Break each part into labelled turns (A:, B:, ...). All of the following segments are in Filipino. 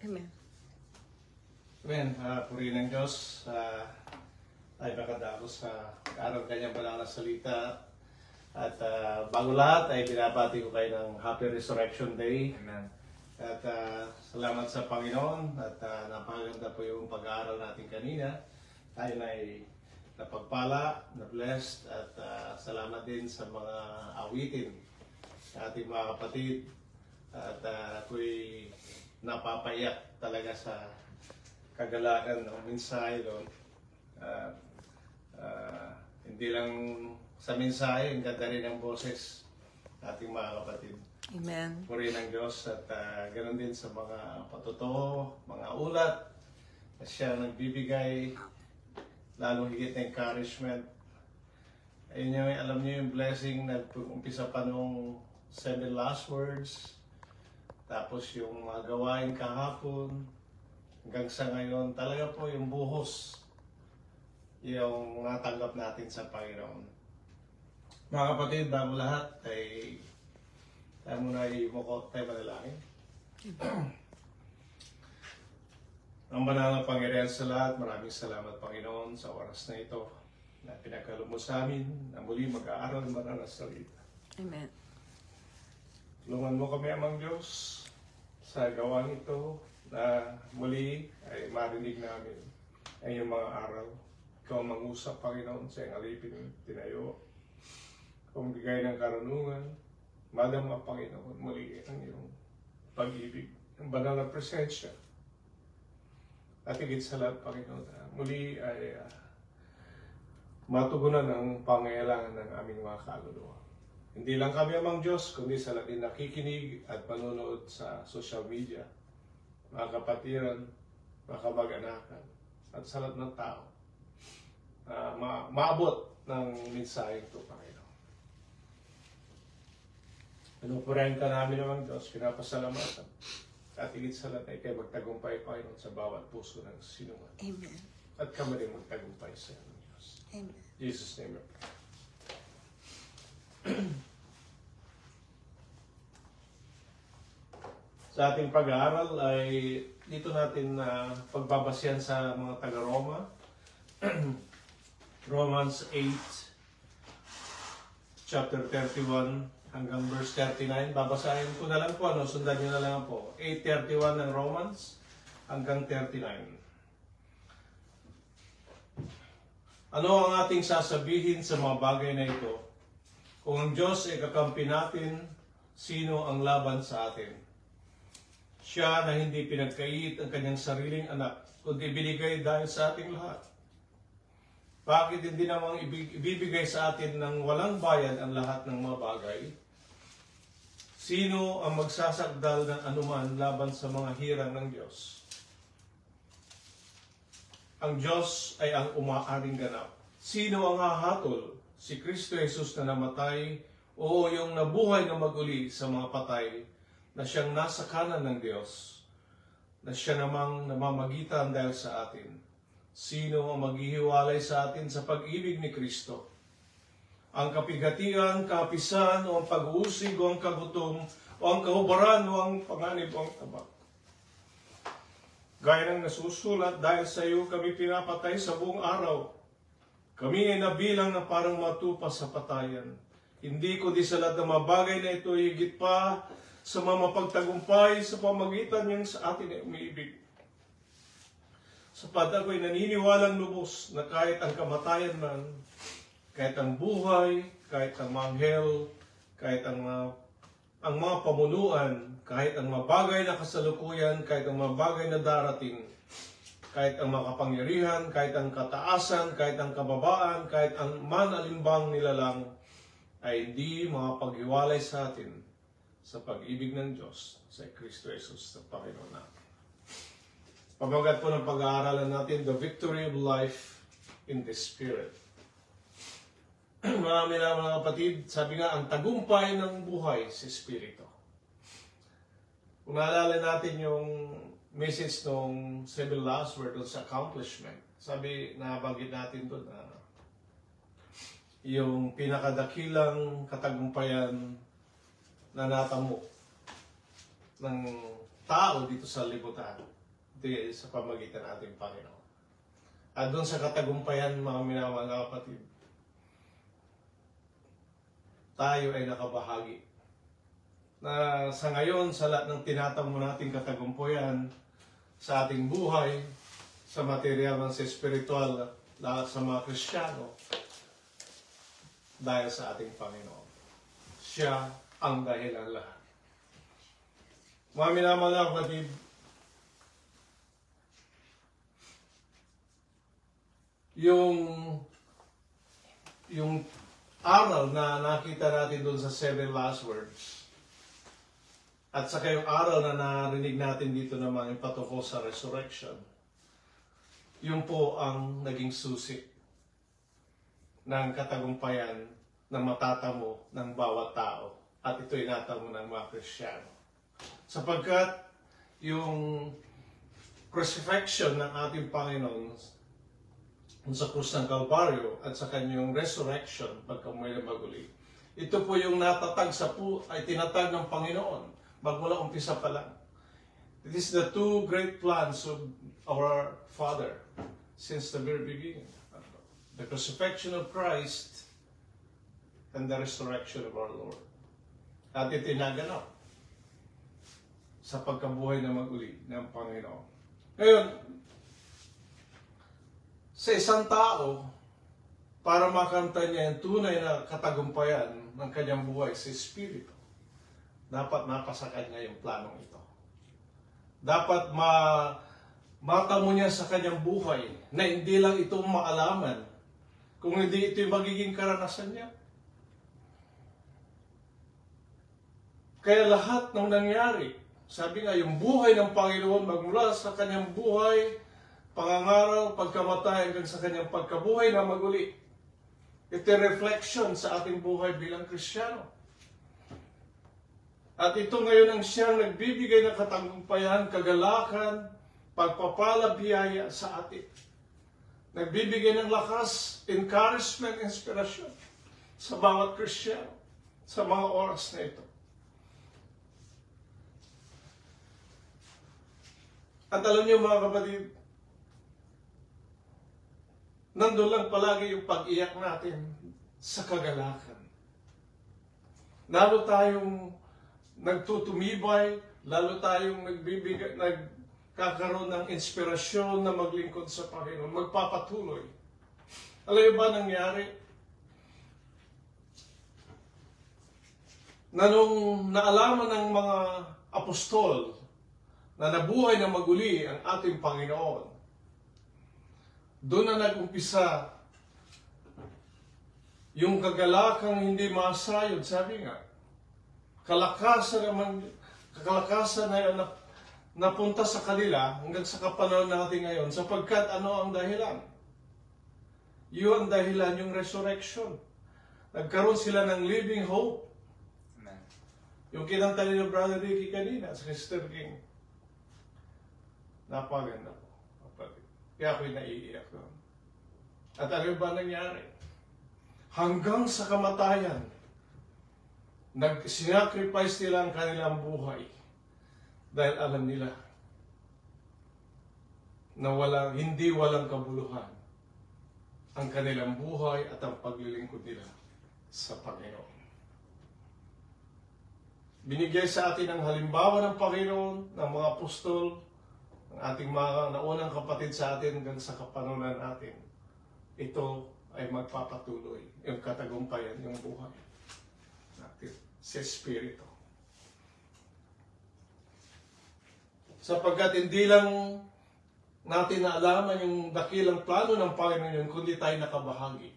A: Amen.
B: Amen. Puri ng Diyos. Tayo nakadalos sa araw kanyang banal na salita. At bago lahat ay binabati ko kayo ng Happy Resurrection Day.
C: Amen.
B: At salamat sa Panginoon. At napakaganda po yung pag-aaral natin kanina. Tayo na ay napagpala, na-blessed. At salamat din sa mga awitin sa ating mga kapatid. At ako'y napapayak talaga sa kagalakan ng mensahe doon. Hindi lang sa mensahe, ang ganda rin ang boses ating mga kapatid.
A: Amen.
B: Puri ng Diyos at ganoon din sa mga patuto, mga ulat na siya nagbibigay, lalong higit na encouragement. Ayun yung, alam niyo yung blessing na umpisa pa nung 7 last words, tapos yung mga gawain kahapon, hanggang sa ngayon, talaga po yung buhos yung natanggap natin sa Panginoon. Mga kapatid, bago lahat, ay tayo muna i-mukot tayo manalangin. Ang banal na Panginoon sa lahat, maraming salamat Panginoon sa oras na ito na pinagkaloob mo sa amin na muli mag-aaral ng banal na salita.
A: Amen.
B: Tulungan mo kami, Amang Diyos, sa gawang ito na muli ay marinig namin ang iyong mga aral. Ikaw ang mangusap, Panginoon, sa iyong alipin tinayo. Ikaw ang bigay ng karunungan. Madama, Panginoon, muli ang iyong pag-ibig, ang banal na presensya. At higit sa lahat, Panginoon, muli ay matugunan ang pangailangan ng aming mga kaluluwa. Hindi lang kami, Amang Diyos, kundi sa lahat din nakikinig at manonood sa social media, mga kapatiran, mga kamag-anakan, at sa lahat ng tao. Maabot ng mensahe ito, Panginoon. Pinupurahin ka namin, Amang Diyos, pinapasalamatan. At higit sa lahat ay kayo magtagumpay, Panginoon, sa bawat puso ng sinuman.
A: Amen.
B: At kami rin magtagumpay sa iyo, Diyos.
A: Amen.
B: Jesus' name we pray. Sa ating pag-aaral ay dito natin pagbabasyan sa mga taga-Roma. Romans 8, chapter 31 hanggang verse 39. Babasahin ko na lang po, sundan nyo na lang po. 8:31 ng Romans hanggang 39. Ano ang ating sasabihin sa mga bagay na ito? Kung ang Diyos ay kakampi natin, sino ang laban sa atin? Siya na hindi pinagkait ang kanyang sariling anak, kundi binigay dahil sa ating lahat. Bakit hindi namang ibibigay sa atin ng walang bayad ang lahat ng mga bagay? Sino ang magsasagdal ng anuman laban sa mga hirang ng Diyos? Ang Diyos ay ang umaaring ganap. Sino ang hahatol? Si Kristo Jesus na namatay o yung nabuhay na maguli sa mga patay na siyang nasa kanan ng Diyos, na siya namang namamagitan dahil sa atin. Sino ang maghihiwalay sa atin sa pag-ibig ni Kristo? Ang kapighatian, kahapisan, o ang pag-uusig, o ang kagutom, o ang kahubaran, o ang panganib, o ang tabak. Gaya ng nasusulat, dahil sa iyo kami pinapatay sa buong araw. Kami ay nabilang na parang matupa sa patayan. Hindi kundi sa lahat ng mga bagay na ito, higit pa sa mga mapagtagumpay sa pamagitan niyang sa atin ay umiibig. Sapat ako'y naniniwalang lubos na kahit ang kamatayan man, kahit ang buhay, kahit ang mga anghel, kahit ang mga pamunuan, kahit ang mga bagay na kasalukuyan, kahit ang mga bagay na darating, kahit ang mga kapangyarihan, kahit ang kataasan, kahit ang kababaan, kahit ang manalimbang nilalang, ay hindi makapaghiwalay sa atin sa pag-ibig ng Diyos sa Kristo Jesus sa Panginoon natin. Pamagat po ng pag-aaralan natin, the victory of life in the Spirit. Marami na mga kapatid, sabi nga, ang tagumpay ng buhay sa Espiritu. Kung naalala natin yung message ng 7 last word sa accomplishment, sabi, nabanggit natin doon na yung pinakadakilang katagumpayan na natamo ng tao dito sa libutan Ito sa pamagitan ng ating Panginoon. At doon sa katagumpayan, mga minamahal na kapatid, tayo ay nakabahagi. Na sa ngayon, sa lahat ng tinatamo nating katagumpayan sa ating buhay, sa material at sa spiritual, lahat sa mga Kristiyano, dahil sa ating Panginoon. Siya ang dahilan lahat. Mga minamahal na kapatid, yung aral na nakita natin doon sa 7 last words, at saka yung aral na narinig natin dito naman yung patungkol sa resurrection, yun po ang naging susi ng katagumpayan na matatamo ng bawat tao. At ito'y natamo ng mga Kristiyano. Sapagkat yung crucifixion ng ating Panginoon sa krus ng Kalbaryo at sa kanyang resurrection pagkamuhay na maguli, ito po yung natatag ay tinatag ng Panginoon magmula umpisa pa lang. It is the two great plans of our Father since the very beginning. The crucifixion of Christ and the resurrection of our Lord. At itinaganap sa pagkabuhay na maguli ng Panginoon. Ngayon, sa isang tao, para makanta niya yung tunay na katagumpayan ng kanyang buhay sa Espiritu, dapat napasa kanya yung planong ito. Dapat matamo niya sa kanyang buhay na hindi lang ito maalaman, kung hindi ito yung magiging karanasan niya. Kaya lahat ng nangyari, sabi nga, yung buhay ng Panginoon magmula sa kanyang buhay, pangangaral, pagkamatay hanggang sa kanyang pagkabuhay na maguli. Ito reflection sa ating buhay bilang Kristiyano. At ito ngayon ang siyang nagbibigay ng katagumpayan, kagalakan, pagpapala, biyaya sa atin. Nagbibigay ng lakas, encouragement, inspirasyon sa bawat Kristiyano sa mga oras na ito. At alam niyo mga kapatid, nandun lang palagi yung pag-iyak natin sa kagalakan. Lalo tayong nagtutumibay, lalo tayong nagkakaroon ng inspirasyon na maglingkod sa Panginoon, magpapatuloy. Alam niyo ba nangyari? Na nung naalaman ng mga apostol na nabuhay na maguli ang ating Panginoon, doon na nag-umpisa yung kagalakang hindi masayod. Sabi nga, kalakasan na napunta sa kanila hanggang sa kapanahon natin ngayon, sapagkat ano ang dahilan? Yun ang dahilan, yung resurrection. Nagkaroon sila ng living hope. Amen. Yung kinanta ni Brother Ricky kanina, sa Sister King, napaganda po. Kaya ako'y naiiyak doon. At ano ba nangyari? Hanggang sa kamatayan, sinacrifice nila ang kanilang buhay dahil alam nila na hindi walang kabuluhan ang kanilang buhay at ang paglilingkod nila sa Panginoon. Binigay sa atin ang halimbawa ng Panginoon, ng mga apostol, ang ating mga naunang kapatid sa atin hanggang sa kapanahunan natin. Ito ay magpapatuloy, yung katagumpayan, yung buhay natin sa Espiritu. Sapagkat hindi lang natin naalaman yung dakilang plano ng Panginoon, kundi tayo nakabahagi.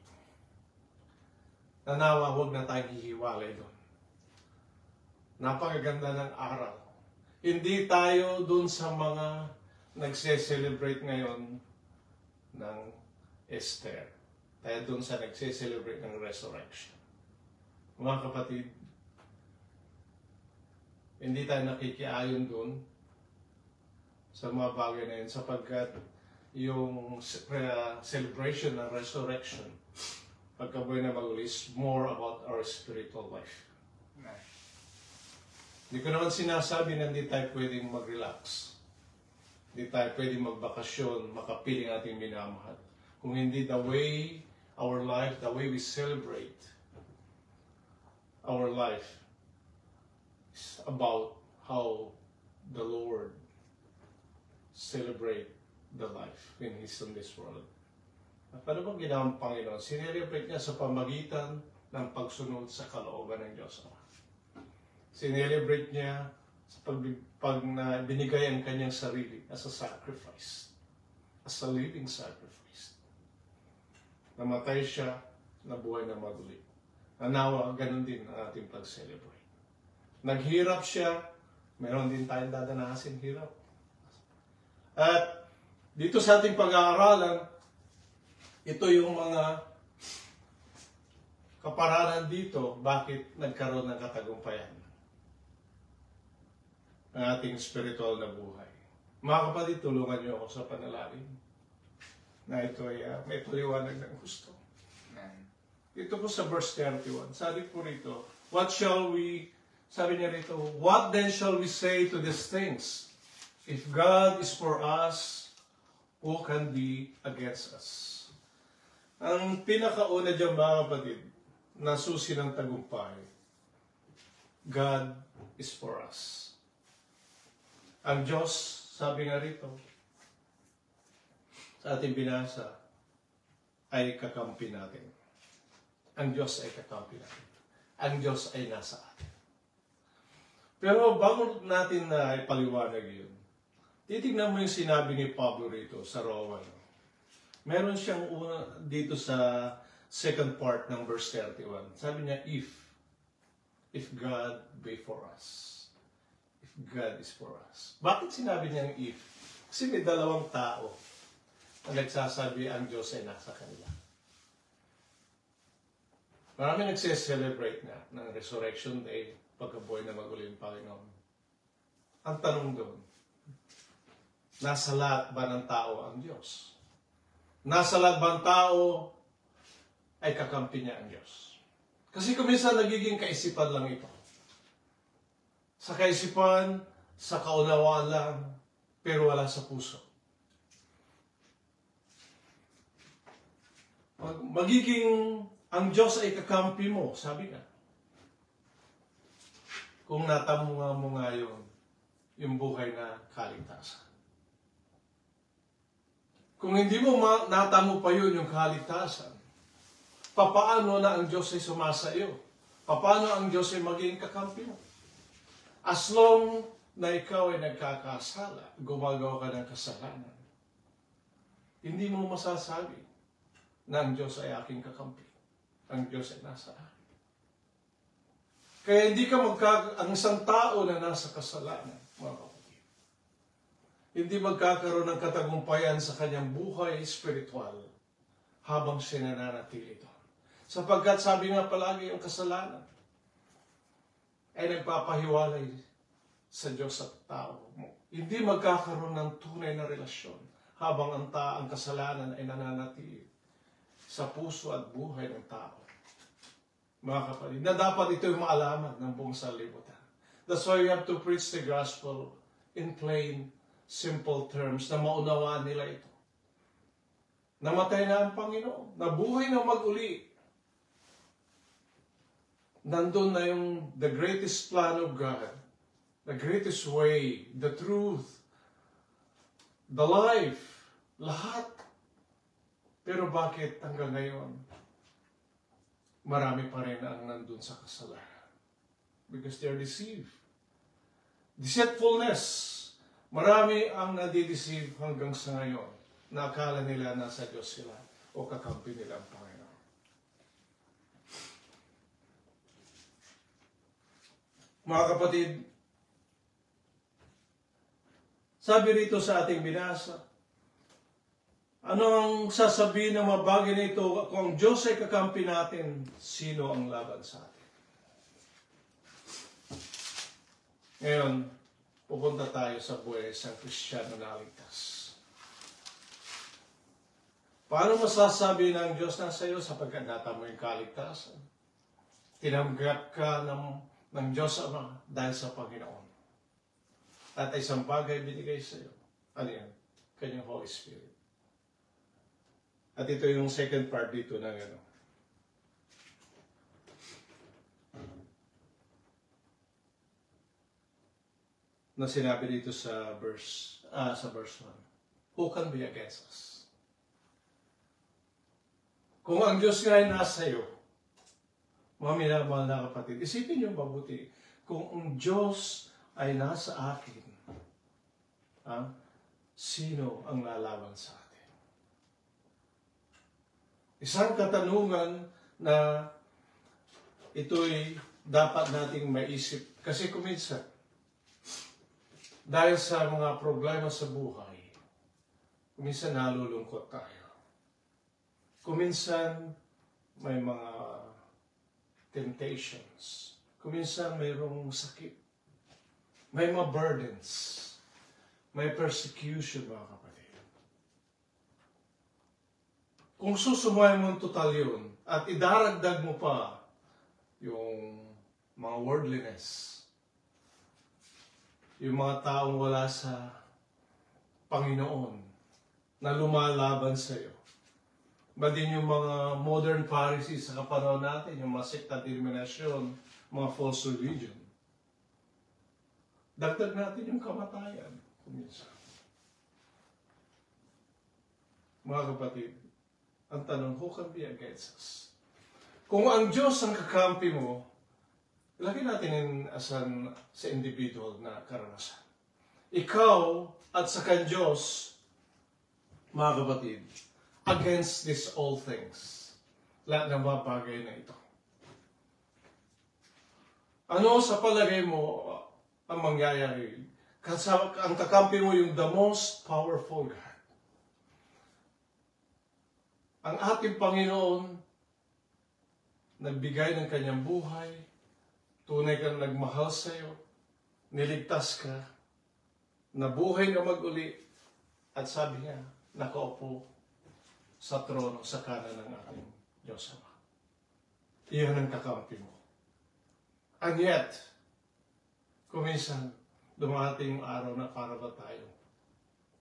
B: Nanawa, huwag na tayong hihiwalay doon. Napakaganda ng aral. Hindi tayo doon sa mga nagse-celebrate ngayon ng Esther. Tayo doon sa nagse-celebrate ng resurrection. Mga kapatid, hindi tayo nakikiayon doon sa mga bagay na yun, sapagkat yung celebration ng resurrection, pagkabuhay na maguli, is more about our spiritual life. Hindi ko naman sinasabi na hindi tayo pwedeng mag-relax. Hindi tayo pwede magbakasyon, makapiling ating minamahal. Kung hindi the way our life, the way we celebrate our life is about how the Lord celebrate the life when He's in this world. Paano bang ginawa ng Panginoon? Sinelebrate niya sa pamagitan ng pagsunod sa kalooban ng Diyos. Sinelebrate niya sa pag binigay ang kanyang sarili as a sacrifice, as a living sacrifice. Namatay siya, nabuhay na maguli. Nawa, ganun din ang ating pag-celebrate. Naghirap siya, meron din tayong dadanasin hirap. At dito sa ating pag-aaralan, ito yung mga kaparanan dito, bakit nagkaroon ng katagumpayan ang ating spiritual na buhay. Mga kapatid, tulungan niyo ako sa panalangin na ito ay may paliwanag ng gusto. Ito po sa verse 31. Sabi po rito, sabi niya rito, what then shall we say to these things? If God is for us, who can be against us? Ang pinakauna dyan mga kapatid, na susi ng tagumpay, God is for us. Ang Diyos, sabi nga rito, sa ating binasa, ay kakampi natin. Ang Diyos ay kakampi natin. Ang Diyos ay nasa atin. Pero bago natin na ipaliwanag yun, titignan mo yung sinabi ni Pablo rito sa Roman. Meron siyang dito sa second part ng verse 31. Sabi niya, if God be for us. If God is for us. Bakit sinabi niya if? Kasi may dalawang tao na nagsasabi ang Diyos ay nasa kanila. Marami nagse-celebrate na ng Resurrection Day, pagkabuhay na maguli yung Panginoon. Ang tanong doon, nasa lahat ba ng tao ang Diyos? Nasa lahat ba ng tao ay kakampi niya ang Diyos? Kasi kung minsan nagiging kaisipan lang ito. Sa kaisipan, sa kaunawaan lang, pero wala sa puso. Magiging ang Diyos ay kakampi mo, sabi nga. Kung natamunga mo nga yung buhay na kaligtasan. Kung hindi mo natamo pa yun yung kaligtasan, papaano na ang Diyos ay sumasa iyo? Papaano ang Diyos ay magiging kakampi mo? As long na ikaw ay nagkakasala, gumagawa ka ng kasalanan, hindi mo masasabi na ang Diyos ay aking kakampi. Ang Diyos ay nasa akin. Kaya hindi ka ang isang tao na nasa kasalanan, mga kapatid, hindi magkakaroon ng katagumpayan sa kanyang buhay spiritual habang siya nananatili doon. Sapagkat sabi nga palagi yung kasalanan ay nagpapahiwalay sa Diyos at tao mo. Hindi magkakaroon ng tunay na relasyon habang ang kasalanan ay nananatili sa puso at buhay ng tao. Mga kapatid, na dapat ito yung maalaman ng buong sanlibutan. That's why you have to preach the gospel in plain, simple terms na maunawaan nila ito. Namatay na ang Panginoon, nabuhay na mag-uli. Nandun na yung the greatest plan of God, the greatest way, the truth, the life, lahat. Pero bakit hanggang ngayon, marami pa rin ang nandun sa kasalanan? Because they're deceived. Deceitfulness. Marami ang nadideceive hanggang sa ngayon na akala nila nasa Diyos sila o kakampi nila ang Panginoon. Mga kapatid, sabi rito sa ating binasa, ano ang sasabihin ng mga bagay na ito? Kung ang Diyos ay kakampi natin, sino ang laban sa atin? Ngayon, pupunta tayo sa buhay sa Kristiyano na ligtas. Paano masasabi ng Diyos na sa iyo sapagkat natamo yung kaligtasan? Tinanggap ka ng Diyos Ama dahil sa Panginoon. At isang bagay binigay sa iyo, Ano yan? Kanyang Holy Spirit. At ito yung second part dito ng ano. Na sinabi dito sa verse 1. Who can be against us? Kung ang Diyos nga ay nasa iyo, mga minamahal na kapatid, isipin niyo mabuti, kung ang Diyos ay nasa akin, sino ang lalaban sa atin? Isang katanungan na ito'y dapat nating maisip. Kasi kuminsan, dahil sa mga problema sa buhay, kuminsan nalulungkot tayo. Kuminsan may mga temptations. Kuminsan mayroong sakit. May mga burdens. May persecution, mga kapatid. Kung susumay mo total yun, at idaragdag mo pa yung mga worldliness, yung mga taong wala sa Panginoon na lumalaban sa iyo. Ba din yung mga modern Pharisees sa kapanahon natin, yung mga sekta denominasyon, mga false religion. Dagdag natin yung kamatayan. Kuminsan. Mga kapatid, ang tanong, who can be against us? Kung ang Diyos ang kakampi mo, ilagay natin sa individual na karanasan. Ikaw at sa kan Diyos, mga kapatid, against these all things. Lahat ng mga bagay na ito. Ano sa palagay mo ang mangyayari? Ang kakampi mo yung the most powerful God. Ang ating Panginoon, nagbigay ng kanyang buhay, tunay kang nagmahal sa iyo, niligtas ka, nabuhay na mag-uli, at sabi niya, nakaupo sa trono sa kanan ng ating Diyos Ama. Iyan ang kakampi mo. And yet, kuminsan, dumating yung araw na para ba tayo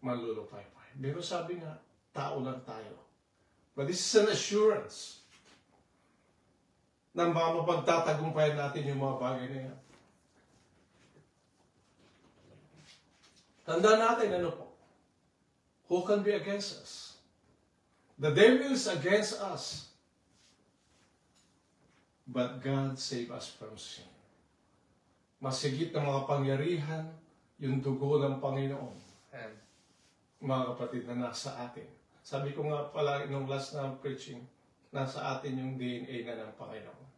B: manlulupay-pay. Pero sabi nga, tao lang tayo. But this is an assurance na mapagtatagumpayan natin yung mga bagay na yan. Tandaan natin, ano po? Who can be against us? The devil is against us. But God save us from sin. Masigit na mga pangyarihan, yung dugo ng Panginoon. And mga kapatid na nasa atin. Sabi ko nga pala nung last na preaching, nasa atin yung DNA na ng Panginoon.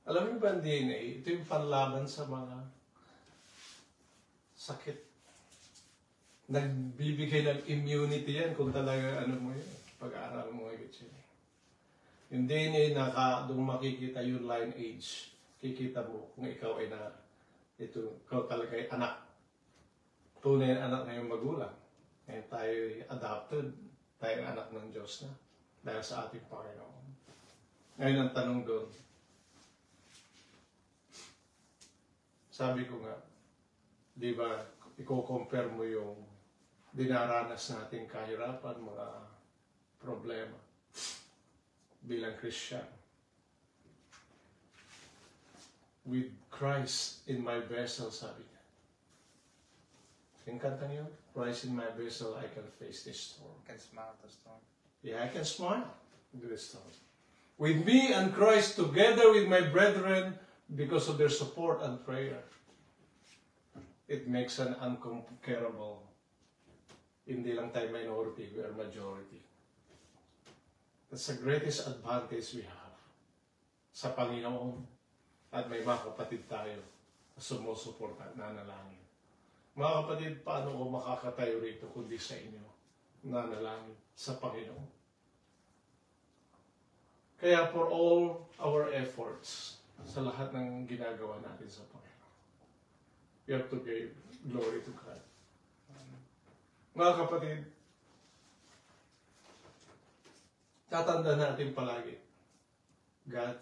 B: Alam niyo ba ang DNA? Ito yung panlaban sa mga sakit. Nagbibigay ng immunity yan kung talaga ano mo yun. Pag-aaral mo ngayon siya. Yung DNA doon makikita yung lineage. Kikita mo kung ikaw ay ikaw talaga ay anak. Tunay na anak na yung magulang. Ngayon tayo adopted. Tayo anak ng Diyos na. Dahil sa ating Panginoon. Ngayon ang tanong doon. Sabi ko nga, di ba, i-compare mo yung dinaranas nating kahirapan, mga problema bilang Christian. With Christ in my vessel, sabi niya. Yung kantang yun? Christ in my vessel, I can face this storm.
A: I can smile at the storm.
B: Yeah, I can smile at this storm. With me and Christ together with my brethren, because of their support and prayer, it makes an unconquerable. Hindi lang tayo minority, we are majority. That's the greatest advantage we have sa Panginoon. At may mga kapatid tayo na sumusuporta at nanalangin. Mga kapatid, paano ko makakatayo rito kundi sa inyo? Nanalangin sa Panginoon. Kaya for all our efforts, sa lahat ng ginagawa natin sa Panginoon, we have to give glory to God. Mga kapatid, tatandaan natin palagi, God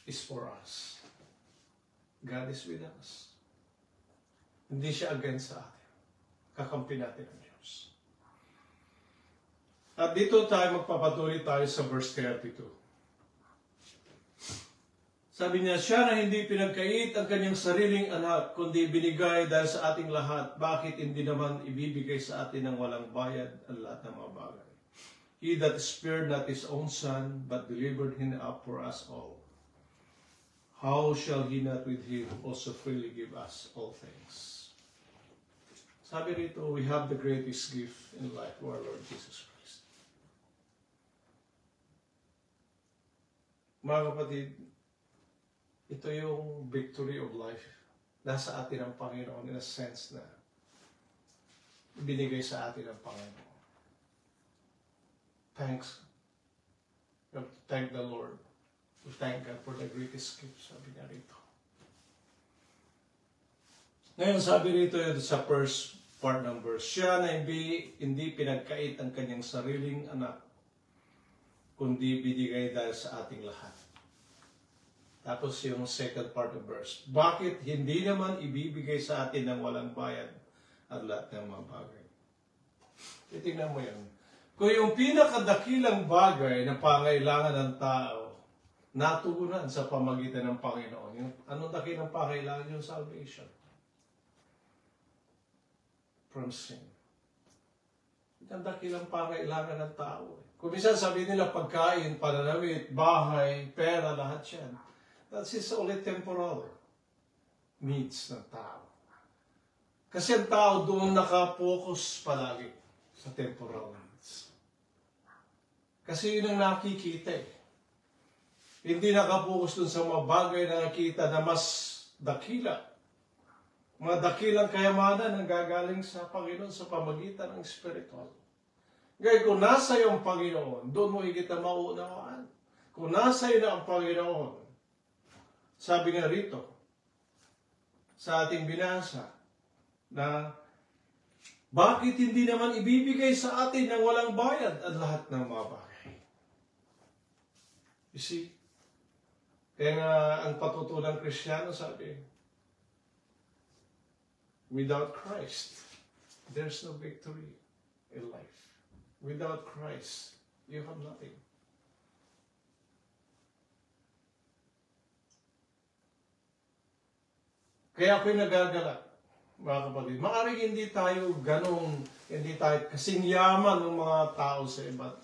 B: is for us. God is with us. Hindi siya against sa atin. kakampi natin ang Diyos. At dito tayo magpapatuloy tayo sa verse 32. Sabi niya, siya na hindi pinagkait ang kanyang sariling anak, kundi binigay dahil sa ating lahat. Bakit hindi naman ibibigay sa atin ng walang bayad ang lahat ng mga bagay? He that spared not his own son, but delivered him up for us all. How shall he not with him also freely give us all things? Sabi rito, we have the greatest gift in life, our Lord Jesus Christ. Mga kapatid, ito yung victory of life. Nasa atin ang Panginoon in a sense na binigay sa atin ang Panginoon. Thanks. We have to thank the Lord. We thank God for the greatest gift, sabi niya rito. Ngayon sabi rito sa first part ng verse, siya na hindi pinagkait ang kanyang sariling anak, kundi binigay dahil sa ating lahat. Tapos yung second part of verse, bakit hindi naman ibibigay sa atin ng walang bayad at lahat ng mga bagay? Titingnan mo yan. Kung yung pinakadakilang bagay na pangailangan ng tao, natugunan sa pamagitan ng Panginoon. Yung anong dakilang pangailangan? Yung salvation. From sin. Ang dakilang pangailangan ng tao. Kung minsan sabihin nila pagkain, pananamit, bahay, pera, lahat yan. That's just only temporal needs ng tao. Kasi ang tao doon nakapokus palagi sa temporal needs. Kasi yun ang nakikita eh. Hindi nakapokus dun sa mga bagay na nakita na mas dakila. Mga dakilang kayamanan ang gagaling sa Panginoon sa pamagitan ng spiritual. Ngayon, kung nasa iyo ang Panginoon, doon mo higit na maunawaan. Kung nasa iyo na ang Panginoon, sabi nga rito, sa ating binasa, na bakit hindi naman ibibigay sa atin ng walang bayad ang lahat ng mga bagay? You see? Kaya nga ang patutulang Kristiyano sabi, without Christ, there's no victory in life. Without Christ, you have nothing. Kaya ako'y nagagalak, mga kapatid. Maaring hindi tayo ganong, hindi tayo kasing yaman ng mga tao sa iba't,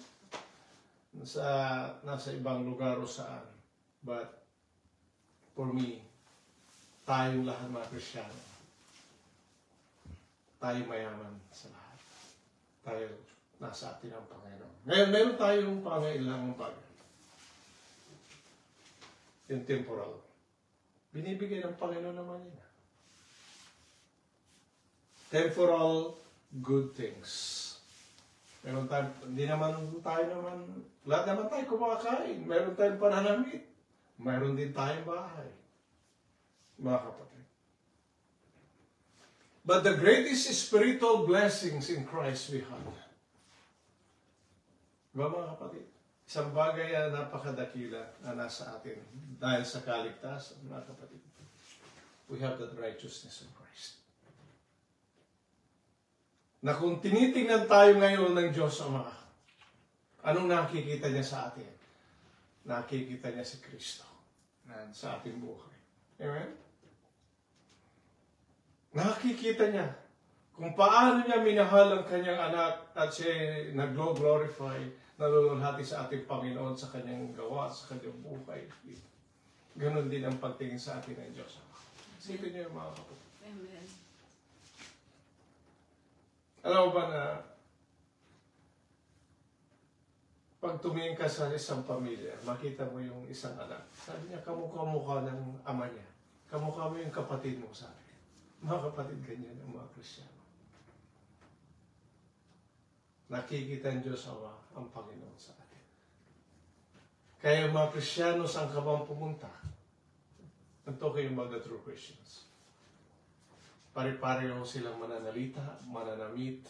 B: nasa ibang lugar o saan. But, for me, tayong lahat mga Kristiyano, tayo mayaman sa lahat. Tayo nasa atin ang Panginoon. Ngayon, meron tayong pangailangang bagay. Yung temporal. Binibigay ng Panginoon naman yun. Temporal good things. Meron tayo, lahat naman tayo kumakain. Meron tayong pananamit. Mayroon din tayong bahay, mga kapatid. But the greatest spiritual blessings in Christ we have. Diba mga kapatid? Isang bagay na napakadakila na nasa atin dahil sa kaligtasan, mga kapatid. We have that righteousness of Christ. Na kung tinitingnan tayo ngayon ng Diyos Ama, anong nakikita niya sa atin? Nakikita niya si Kristo sa ating buhay. Amen? Nakikita niya kung paano niya minahal ang kanyang anak at siya nag-glorify, nalululhati sa ating Panginoon sa kanyang gawa, sa kanyang buhay. Ganon din ang pagtingin sa atin ng Diyos. Isipin niyo yung mga kapatid.
A: Amen.
B: Alam mo ba na pag tumingin ka sa isang pamilya, makita mo yung isang anak. Sabi niya, kamukha-mukha ng ama niya. Kamukha mo yung kapatid mo, sabi. Mga kapatid, ganyan ang mga Kristiyano. Nakikita ang Diyos Ama ang Panginoon sa atin. Kaya yung mga Kristiyano, saan ka bang pumunta? I'm talking about the true Christians. Pare-pareho silang mananalita, mananamit,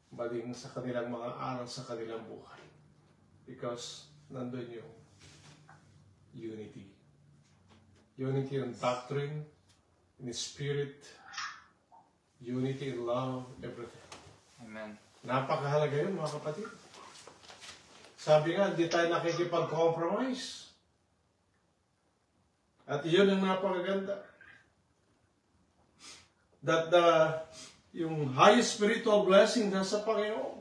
B: maging sa kanilang mga aral sa kanilang buhay. Because nandun yung unity. Unity in doctrine, in spirit, unity in love, everything.
A: Amen.
B: Napakahalaga yun, mga kapatid. Sabi nga, hindi tayo nakikipag-compromise. At yun ang napakaganda. That yung highest spiritual blessing nasa Panginoon.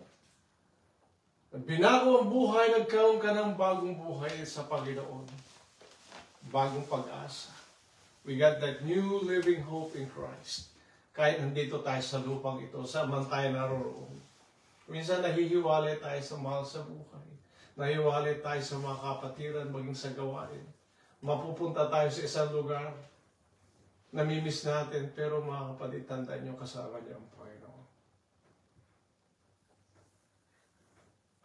B: Binago ang buhay, nagkaroon ka ng bagong buhay sa Panginoon. Bagong pag-asa. We got that new living hope in Christ. Kahit nandito tayo sa lupang ito, saan man tayo naroroon. Minsan nahihiwalay tayo sa mahal sa buhay. Nahihiwalay tayo sa mga kapatiran, maging sa gawain. Mapupunta tayo sa isang lugar, namimiss natin, pero mga kapatid, tandaan nyo, kasama niyo ang Panginoon.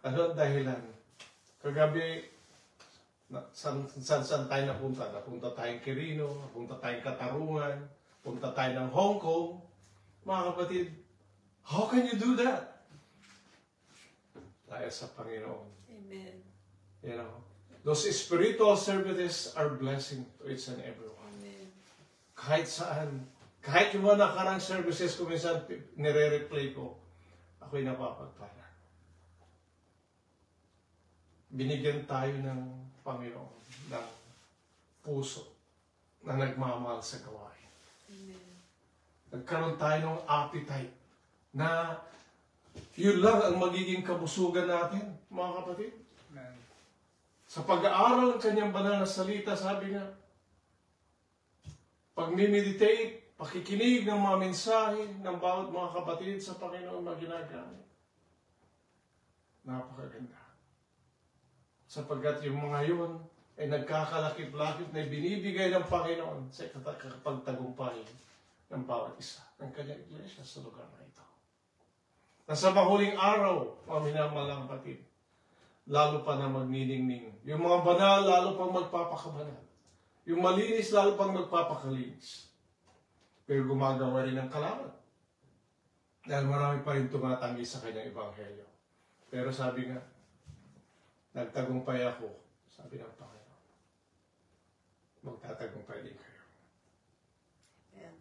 B: Ano ang dahilan? Kagabi, saan tayo napunta? Napunta tayong Quirino, napunta tayong Katarungan, punta tayo ng Hong Kong. Mga kapatid, how can you do that? Dahil sa Panginoon.
C: Amen.
B: You know, those spiritual services are blessing to each and everyone.
C: Amen.
B: Kahit saan, kahit yung mga nakarang services ko minsan nire-replay ko, ako'y napapagpala. Binigyan tayo ng Panginoon ng puso na nagmamahal sa gawain.
C: Amen.
B: Nagkaroon tayo ng appetite na yun lang ang magiging kabusugan natin, mga kapatid.
A: Amen.
B: Sa pag-aaral ng kanyang banal na salita, sabi nga, pag-meditate, pakikinig ng mga mensahe ng bawat mga kapatid sa Panginoon na ginagamit. Napakaganda. Sapagkat yung mga yun ay nagkakalakip-lakip na binibigay ng Panginoon sa pagtagumpay ng bawat isa ng kanyang iglesia sa lugar na ito. Nasa mahuling araw, mga minamalang kapatid, lalo pa na magniningning. Yung mga banal, lalo pang magpapakabanal. Yung malinis, lalo pang magpapakalinis. Pero gumagawa rin ng kalaman. Dahil marami pa rin tumatanggi sa kanyang ebanghelyo. Pero sabi nga, nagtagumpay ako, sabi ng Panginoon. Magtatagumpay din kayo.
C: Amen.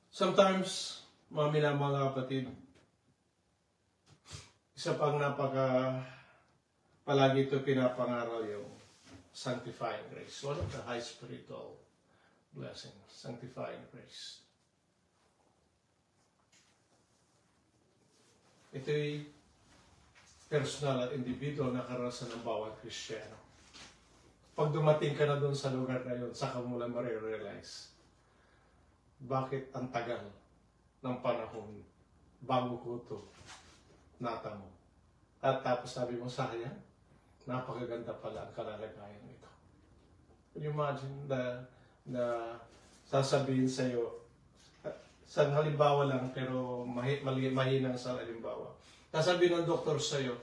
B: Sometimes, mga minamahal kapatid, isa pang palagi ito pinapangaral yung sanctifying grace. One of the high spiritual blessings, sanctifying grace. Ito'y personal at individual na karanasan ng bawat Kristiyano. Pag dumating ka na doon sa lugar na yun, saka mo lang marirealize bakit ang tagal ng panahon bago ko ito natamo. At tapos sabi mo, sayang, napakaganda pala ang kalalagayan nito. Can you imagine na sasabihin sa'yo, sa halimbawa lang, pero mahinang sa halimbawa. Sasabihin ng doktor sa'yo,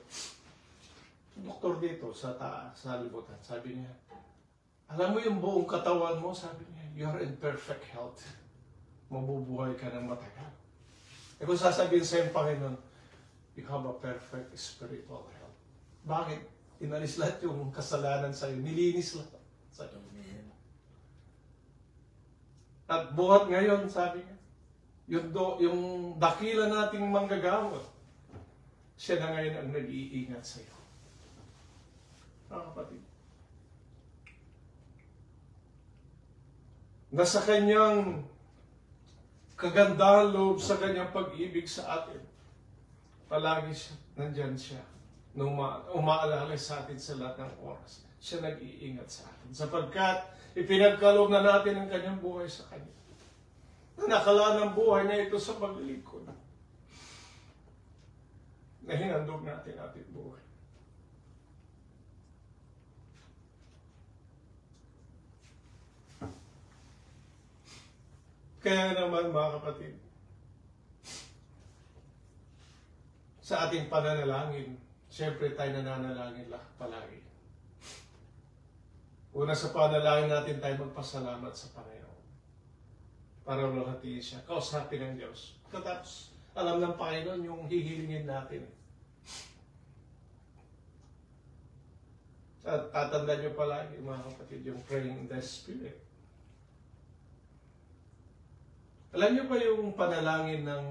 B: doktor dito sa taas, sa libutan, sabi niya, alam mo yung buong katawan mo, sabi niya, you are in perfect health. Mabubuhay ka ng matagal. E kung sasabihin sa'yo, Panginoon, you have a perfect spiritual health. Bakit? Inalis lahat yung kasalanan sa'yo, nilinis lahat sa'yo.
C: Amen.
B: At buhat ngayon, sabi niya, yung dakila nating manggagamot, siya na ngayon ang nag-iingat sa iyo. Mga kapatid. Nasa kanyang kagandahan loob sa kanyang pag-ibig sa atin, palagi siya, nandyan siya, nung umaalala sa atin sa lahat ng oras. Siya nag-iingat sa atin. Sapagkat ipinagkaloob na natin ang kanyang buhay sa kanya. Na nakala ng buhay na ito sa paglilingkod. Na hinandog natin ating buhay. Kaya naman mga kapatid, sa ating pananalangin, siyempre tayo nananalangin lang palagi. Una sa panalangin natin tayo magpasalamat sa Panginoon. Para ulalahatiin siya, kausapin ng Diyos. Katapos, alam ng Panginoon yung hihilingin natin. At tatandaan nyo palagi, mga kapatid, yung praying in the Spirit. Alam niyo ba yung panalangin ng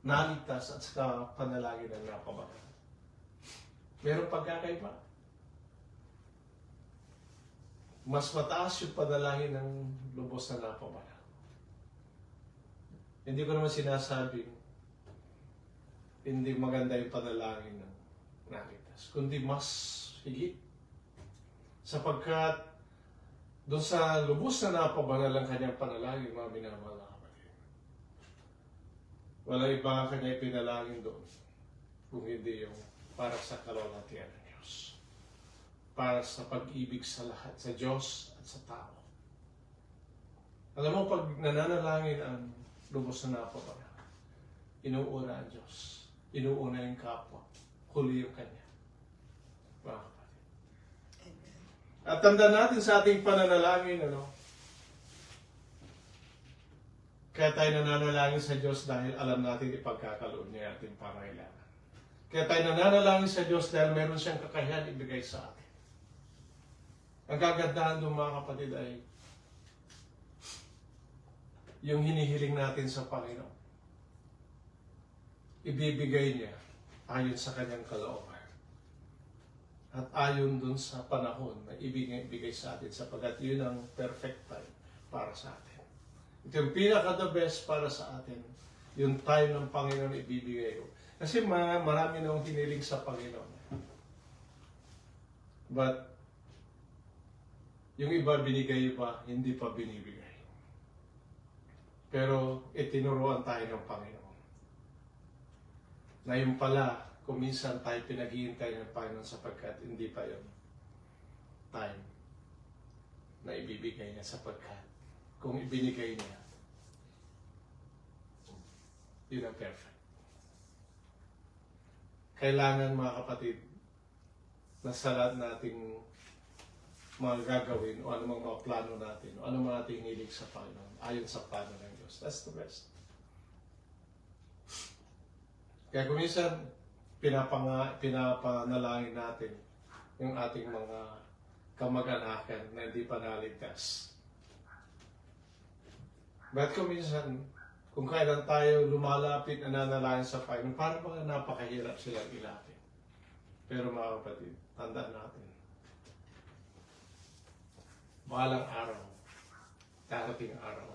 B: naligtas at saka panalangin ng napabanal? Meron pagkakaiba. Mas mataas yung panalangin ng lubos na napabanal. Hindi ko naman sinasabing hindi maganda yung panalangin ng naligtas, kundi mas higit. Sapagkat doon sa lubos na napabanal ang kanyang panalangin, mga minamahal na kapatid, wala ibang kanya pinalangin doon kung hindi yung para sa kalwalhatian ng Diyos, para sa pag-ibig sa lahat, sa Diyos at sa tao. Alam mo, pag nananalangin ang lubos na napabanal, inuuna ang Diyos, inuuna yung kapwa, huli yung kanya. Mga kapatid.
C: Amen.
B: At tandaan natin sa ating pananalangin, kaya tayo nananalangin sa Diyos dahil alam natin ipagkakaloon niya ating pangailangan. Kaya tayo nananalangin sa Diyos dahil meron siyang kakayahan ibigay sa atin. Ang kagandahan ng mga kapatid ay yung hinihiling natin sa Panginoon, ibibigay niya ayon sa kanyang kalooban. At ayon dun sa panahon na ibigay sa atin sapagkat yun ang perfect time para sa atin. Ito yung pinaka-the best para sa atin. Yung time ng Panginoon ibibigay ko. Kasi marami nang hiniling sa Panginoon. But, yung iba binigay, iba hindi pa binibigay. Pero itinuruan tayo ng Panginoon. Na yung pala, kung minsan tayo pinaghihintay ng Panginoon sapagkat hindi pa yung time na ibibigay niya sapagkat kung ibinigay niya, yun ang perfect. Kailangan mga kapatid na sa lahat nating mga gagawin o anumang mga plano natin o anumang ating hinilig sa Panginoon ayon sa plano ng Diyos. That's the best. Kaya kung minsan pinapanalangin natin yung ating mga kamag-anakan na hindi pa naligtas. But kung minsan, kung kailan tayo lumalapit na nanalangin sa Panginoon, parang mga napakahirap silang ilapit. Pero mga kapatid, tandaan natin, balang araw, darating araw,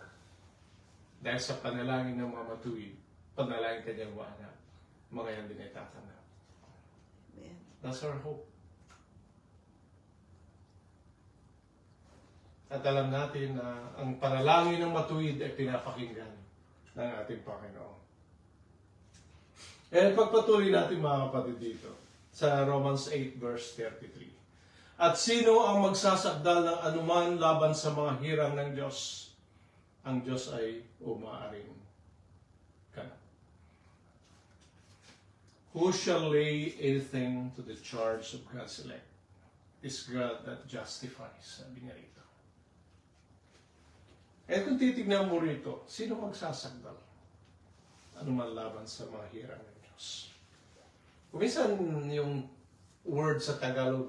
B: dahil sa panalangin ng mga matuwid, panalangin kanyang mga anak, mga yan din ay tatanggap.
C: Amen.
B: That's our hope. At alam natin na ang panalangin ng matuwid ay pinapakinggan ng ating Panginoon. Eh, pagpatuloy natin mga kapatid dito sa Romans 8 verse 33. At sino ang magsasakdal ng anuman laban sa mga hirang ng Diyos? Ang Diyos ay umaaring ganap. Who shall lay anything to the charge of God's elect? Is God that justifies, sabi niya rito. Eh kung titignan mo rito, sino magsasakdal? Ano man laban sa mga hirang ng Diyos? Kung minsan yung word sa Tagalog,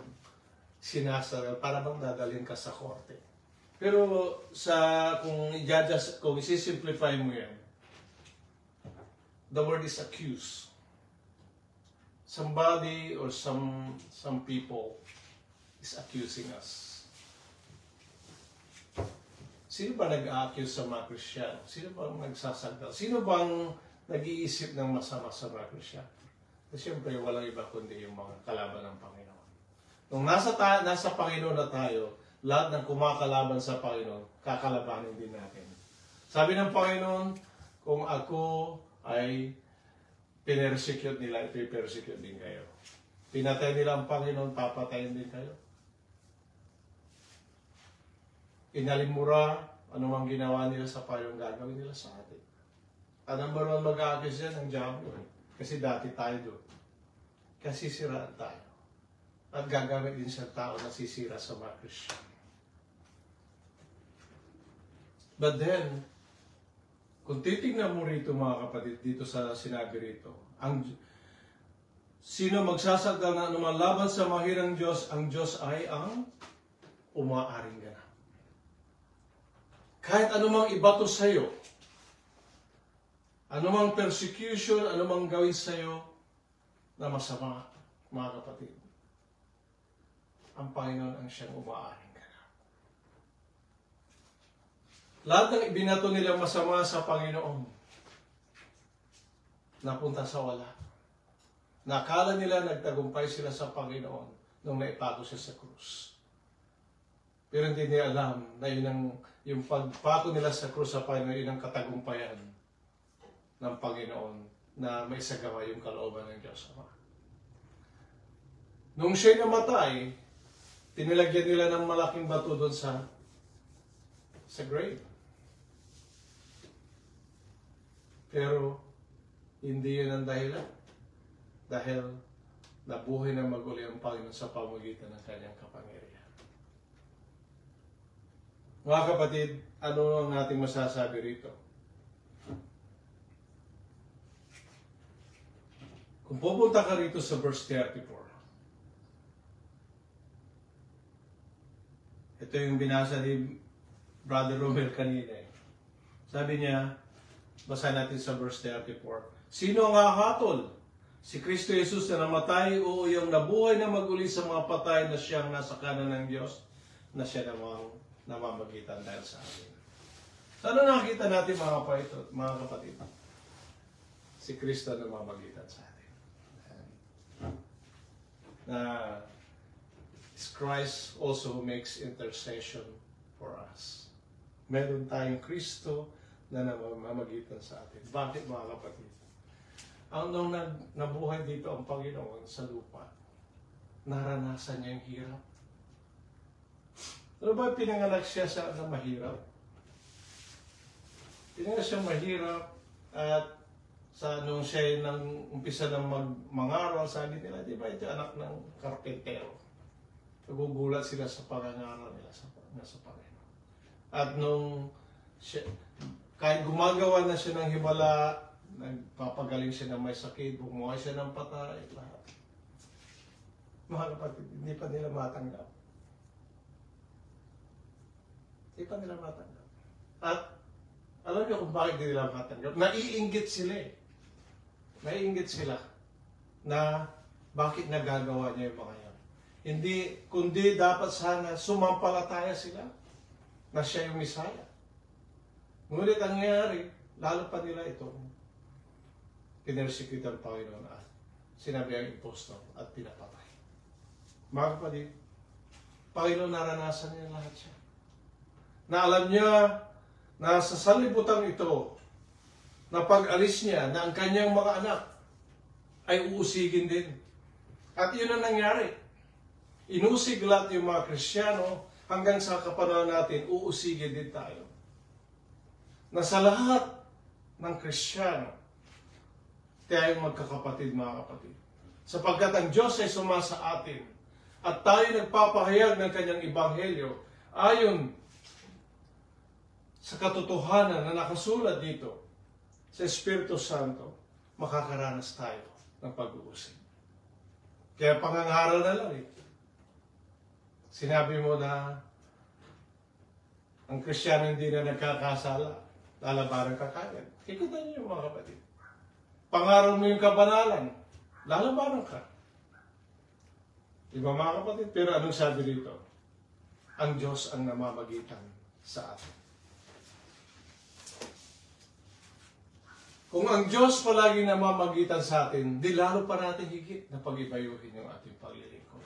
B: sinasakdal, para bang dadalhin ka sa korte. Pero kung isi-simplify mo yan, the word is accuse. Somebody or some people is accusing us. Sino ba nag-a-accuse sa mga Kristiyano? Sino bang nagsasagdal? Sino bang nag-iisip ng masama sa mga Kristiyano? Kasi siyempre walang iba kundi yung mga kalaban ng Panginoon. Nung nasa Panginoon na tayo, lahat ng kumakalaban sa Panginoon, kakalabanin din natin. Sabi ng Panginoon, kung ako ay pinersecute nila, ipipersecute din kayo. Pinatay nila ang Panginoon, papatayin din kayo. Inalimura, anumang ginawa nila sa Panginoon, gagawin nila sa atin. At number one, mag-aagis yan ng Diablo. Kasi dati tayo doon. Kasi siraan tayo. At gagamit din siya tao na sisira sa mga Christian. But then, kung titignan mo rito mga kapatid, dito sa sinabi rito, sino magsasagdal na anuman laban sa mahirang Diyos, ang Diyos ay ang umaaring ganap. Kahit anumang ibato sa'yo, anumang persecution, anumang gawin sa'yo na masama, mga kapatid, ang Panginoon ang siyang umaaring ganap. Lahat ng ibinato nilang masama sa Panginoon, napunta sa wala. Nakala nila nagtagumpay sila sa Panginoon nung naipako siya sa krus. Pero hindi nila alam na yung pagpako nila sa krus sa Panginoon, yun ang katagumpayan ng Panginoon na may sagawa yung kalooban ng Diyos Ama. Nung siya'y namatay, tinilagyan nila ng malaking bato doon sa grave. Pero hindi yun ang dahilan. Dahil nabuhay na maguli ang Panginoon sa pamamagitan ng kanyang kapangyarihan. Mga kapatid, ano ang ating masasabi rito? Kung pupunta ka rito sa verse 34, ito yung binasa ni Brother Romel kanina. Sabi niya, basa natin sa verse 34, sino ang hahatol? Si Kristo Jesus na namatay o yung nabuhay na maguli sa mga patay na siyang nasa kanan ng Diyos na siya namang namamagitan dahil sa atin. Ano nakikita natin mga kapatid? Si Kristo na namamagitan sa atin. Na Christ also makes intercession for us. Meron tayong Kristo na namamagitan sa atin. Bakit mga kapatid? Nung nabuhay dito ang Panginoon sa lupa, naranasan niya yung hirap. Ano ba pinanganak siya sa mahirap? Pinanganak siya mahirap at nung siya umpisa ng mangaral, sabi nila, di ba ito anak ng karpentero? Nagugulat sila sa pangangaral nila sa Panginoon. At kahit gumagawa na siya ng himala, nagpapagaling siya ng may sakit, bumuhay siya ng patay, lahat. Mga kapatid, hindi pa nila matanggap. Hindi pa nila matanggap. At alam niyo kung bakit hindi nila matanggap? Naiinggit sila eh. Naiinggit sila na bakit nagagawa niya yung mga yan. Kundi dapat sana sumampalataya sila na siya yung Misaya. Ngunit ang nangyari, lalo pa nila itong pinersekute ang Panginoon at sinabi ang impostor at pinapatay. Mga kapatid, Panginoon naranasan niya lahat siya. Na alam niya na sa sanlibutan ito, na pag-alis niya na ang kanyang mga anak ay uusigin din. At yun ang nangyari. Inusig lahat yung mga Kristiyano hanggang sa kapanahon natin, uusigin din tayo. Na sa lahat ng Kristiyano, tayong magkakapatid, mga kapatid. Sapagkat ang Diyos ay sumasa atin at tayo nagpapahayag ng kanyang ebanghelyo ayon sa katotohanan na nakasulat dito sa Espiritu Santo, makakaranas tayo ng pag-uusig. Kaya pangangaral na lang ito. Sinabi mo na ang Kristiyano hindi na nagkakasala, lalabanan ka kagad. Kikutan niyo mga kapatid. Pangaral mo yung kabanalan, lalabanan ka. Diba mga kapatid? Pero anong sabi dito? Ang Diyos ang namamagitan sa atin. Kung ang Diyos palagi namamagitan sa atin, di lalo pa natin higit na pag-ibayuhin yung ating paglilingkod.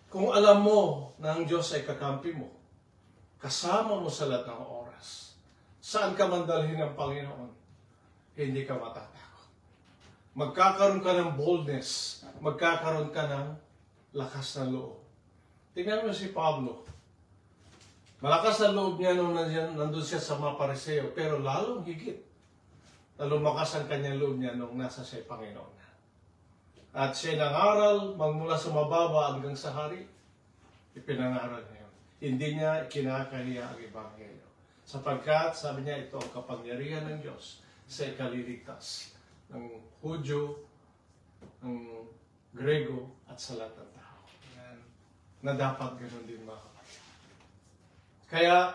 B: Kung alam mo na ang Diyos ay kakampi mo, kasama mo sa lahat ng oras, saan ka man dalhin ng Panginoon, hindi ka matatakot. Magkakaroon ka ng boldness, magkakaroon ka ng lakas ng loob. Tingnan mo si Pablo. Malakas ang loob niya nung nandun siya sa mga Pariseo, pero lalong higit na lumakas ang kanyang loob niya nung nasa siya Panginoon. At siya nangaral magmula sa mababa hanggang sa hari. Ipinangaral niya yun. Hindi niya kinakahiya ang Ebanghelyo. Sapagkat, sabi niya, ito ang kapangyarihan ng Diyos sa ikaliligtas ng Hudyo, ng Grego, at sa lahat ng tao. Na dapat ganoon din mga kapatid. Kaya,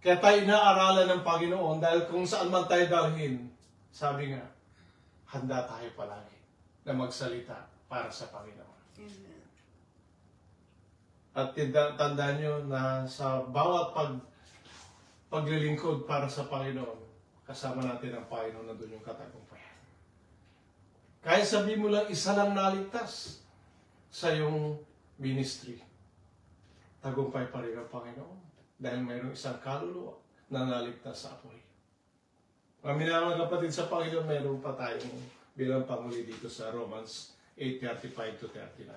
B: Kaya tayo inaaralan ng Panginoon dahil kung saan man tayo dalhin, sabi nga, handa tayo palagi na magsalita para sa Panginoon.
C: Amen.
B: At tandaan nyo na sa bawat paglilingkod para sa Panginoon, kasama natin ang Panginoon na doon yung katagumpayan. Kaya sabi mo lang, isa lang naligtas sa iyong ministry. Tagumpay pa rin ang Panginoon dahil mayroong isang kaluluwa na naligtas sa apoy. Mga minamahal kapatid sa Panginoon, mayroon pa tayong bilang panguli dito sa Romans 8:35-39.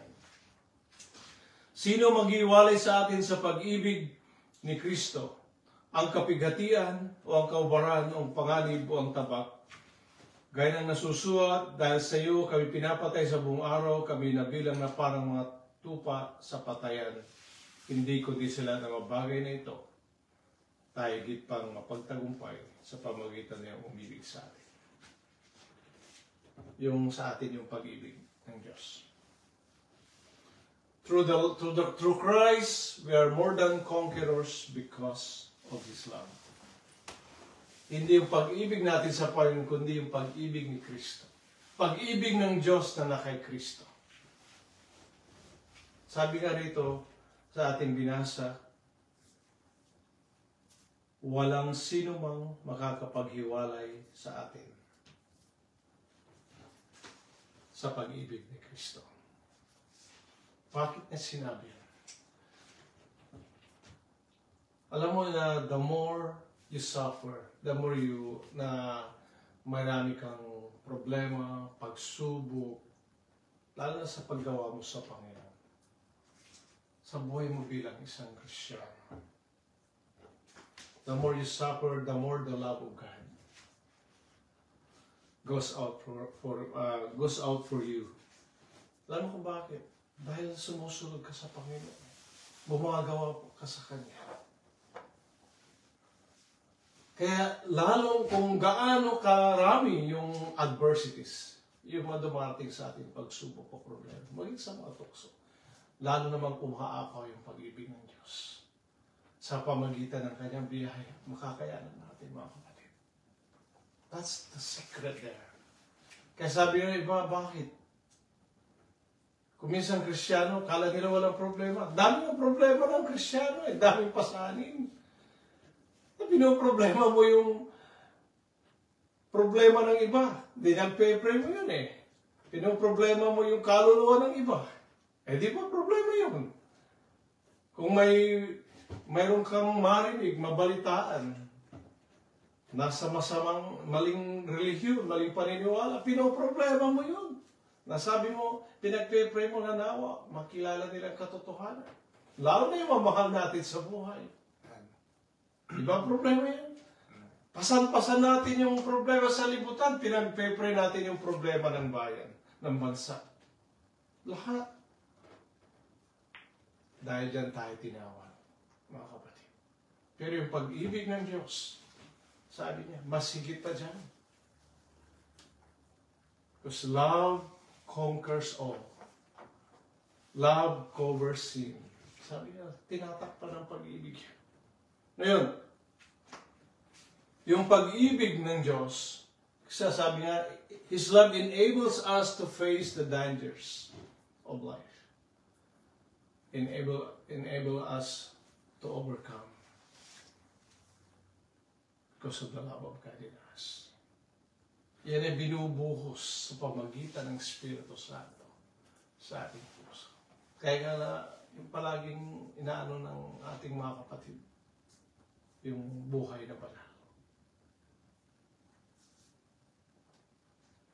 B: Sino mag-iwalay sa atin sa pag-ibig ni Kristo? Ang kapighatian o ang kaubaran o ang panganib o ang tabak? Gaya ng nasusulat, dahil sa iyo kami pinapatay sa buong araw, kami nabilang na parang mga tupa sa patayan. Hindi kundi sila ng mga bagay na ito, tayo higit pang mapagtagumpay sa pamagitan niyang umibig sa atin. Yung sa atin yung pag-ibig ng Diyos. Through Christ, we are more than conquerors because of His love. Hindi yung pag-ibig natin sa Panginoon, kundi yung pag-ibig ni Kristo. Pag-ibig ng Diyos na nakay Kristo. Sabi nga rito sa ating binasa, walang sino mang makakapaghiwalay sa atin sa pag-ibig ni Kristo. Bakit niya sinabi yan? Alam mo na the more you suffer, the more you na marami kang problema, pagsubok, lalo na sa paggawa mo sa Panginoon. Sa buhay mo bilang isang Kristiyano. The more you suffer, the more the love of God goes out for you. Alam mo kung bakit? Dahil sumusunod ka sa Panginoon. Bumagawa ka sa Kanya. Kaya lalong kung gaano karami yung adversities, yung mga dumarating sa ating pagsubok o problema, maging sa mga tukso, lalo namang kumaapaw yung pag-ibig ng Diyos. Sa pamagitan ng Kanyang biyaya, makakayanan natin mga kapatid. That's the secret there. Kaya sabi ng iba, bakit? Kung minsan Kristiyano, kala nila walang problema. Dami ng problema ng Kristiyano eh. Daming pasanin. Pinoproblema mo yung problema ng iba. Hindi nagpe-pray mo yun eh. Pinoproblema mo yung kaluluwa ng iba. Eh di ba problema yun? Kung mayroon kang marinig, mabalitaan, nasa masamang, maling relihiyon, maling paniniwala, pinoproblema mo yun. Nasabi mo, pinagpe-pray mo na nawa, makilala nilang katotohanan. Lalo na yung mamahal natin sa buhay. Diba problema yan? Pasan-pasan natin yung problema sa libutan, pinagpe-pray natin yung problema ng bayan, ng bansa. Lahat. Dahil dyan tayo tinawag, mga kapatid. Pero yung pag-ibig ng Diyos, sabi niya, mas higit pa dyan. Because love conquers all. Love covers sin. Sabi niya, tinatakpan ng pag-ibig. Ngayon, yung pag-ibig ng Diyos, sabi nga, His love enables us to face the dangers of life. Enable us to overcome because of the love of God in us. Yan ay binubuhos sa pamagitan ng Espiritu Santo sa ating puso. Kaya nga na, yung palaging inaano ng ating mga kapatid, yung buhay na banal.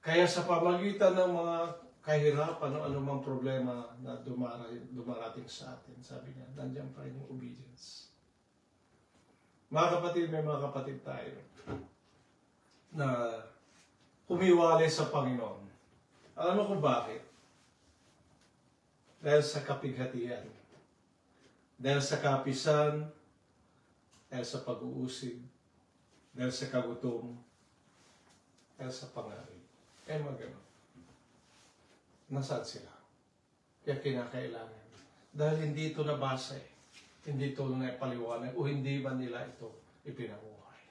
B: Kaya sa pamagitan ng mga kahirapan o anumang problema na dumarating sa atin, sabi niya, nandiyan pa rin yung obedience. Mga kapatid, may mga kapatid tayo na humiwalay sa Panginoon. Alam mo kung bakit? Dahil sa kapighatian, dahil sa kapisan, dahil sa pag-uusig, dahil sa kagutom, dahil sa pangarap. Eh mga ganun. Nasaan sila? Kaya kinakailangan. Dahil hindi ito nabasa eh. Hindi ito naipaliwanag o hindi ba nila ito ipinabuhay.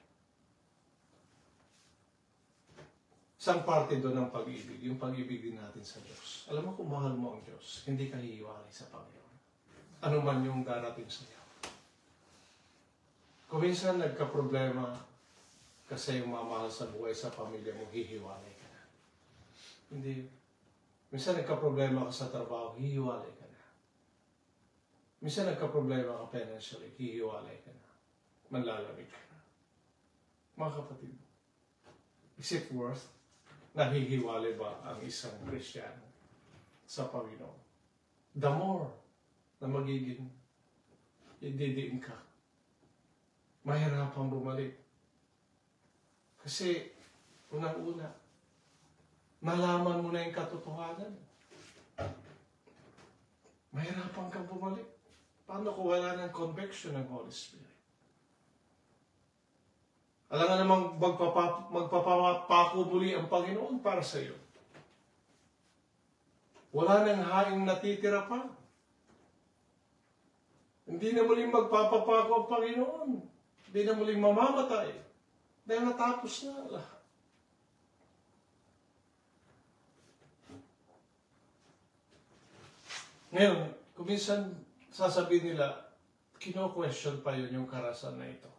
B: Isang parte doon ng pag-ibig, yung pag-ibig din natin sa Diyos. Alam mo kung mahal mo ang Diyos, hindi ka hihiwalay sa Panginoon. Ano man yung darating sa iyo. Kung minsan nagka-problema kasi yung mamahal sa buhay sa pamilya mo, hihiwalay ka na. Hindi. Minsan nagka-problema ka sa trabaho, hihiwalay ka na. Minsan nagka-problema ka financially, hihiwalay ka na. Manlalamig ka na. Mga kapatid, is it worth nahihiwalay ba ang isang Kristiyano sa Panginoon? The more na magiging ididiin ka, mahirapang bumalik. Kasi, unang-una, nalaman mo na yung katotohanan. Mahirapan kang bumalik. Paano kung wala ng conviction ng Holy Spirit? Alam nga namang magpapapako muli ang Panginoon para sa iyo. Wala nang haing natitira pa. Hindi na muling magpapapako ang Panginoon. Hindi na muling mamamatay. Dahil natapos na lahat. Ngayon, kung minsan sasabihin nila, kino-question pa yun yung karasan na ito.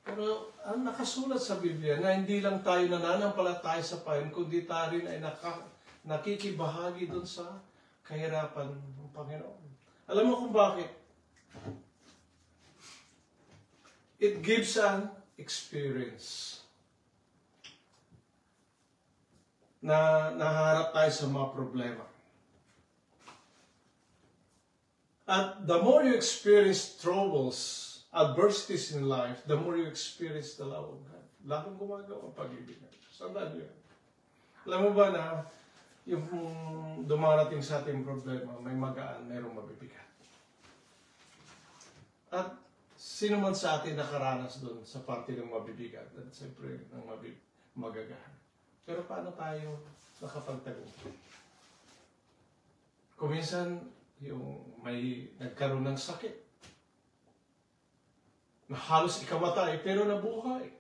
B: Pero ang nakasulat sa Biblia na hindi lang tayo nananampalataya sa Panginoon, kundi tayo rin ay nakikibahagi doon sa kahirapan ng Panginoon. Alam mo kung bakit? It gives an experience na naharap tayo sa mga problema. At the more you experience troubles, adversities in life, the more you experience the love of God. Lakong gumagawa ang pag-ibig ng Diyos. Tandaan niyo yan. Alam mo ba na yung dumarating sa ating problema, may magaan, mayroong mabibigat. At sino man sa atin nakaranas doon sa parte ng mabibigat at siyempre ng magagaan. Pero paano tayo nakapagtagumpay? Kung minsan, yung may nagkaroon ng sakit, na halos ikamatay, pero nabuhay.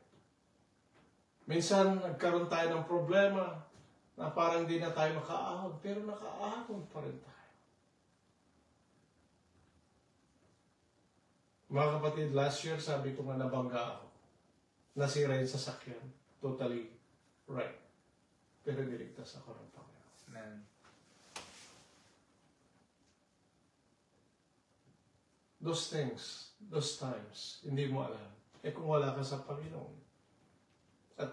B: Minsan, nagkaroon tayo ng problema na parang di na tayo makaahon, pero nakaahon pa rin tayo. Mga kapatid, last year, sabi ko nga nabangga ako. Nasira yung sasakyan. Totally right. Pero niligtas ako ng Panginoon.
A: Amen.
B: Those things, those times, hindi mo alam. Eh kung wala ka sa Panginoon at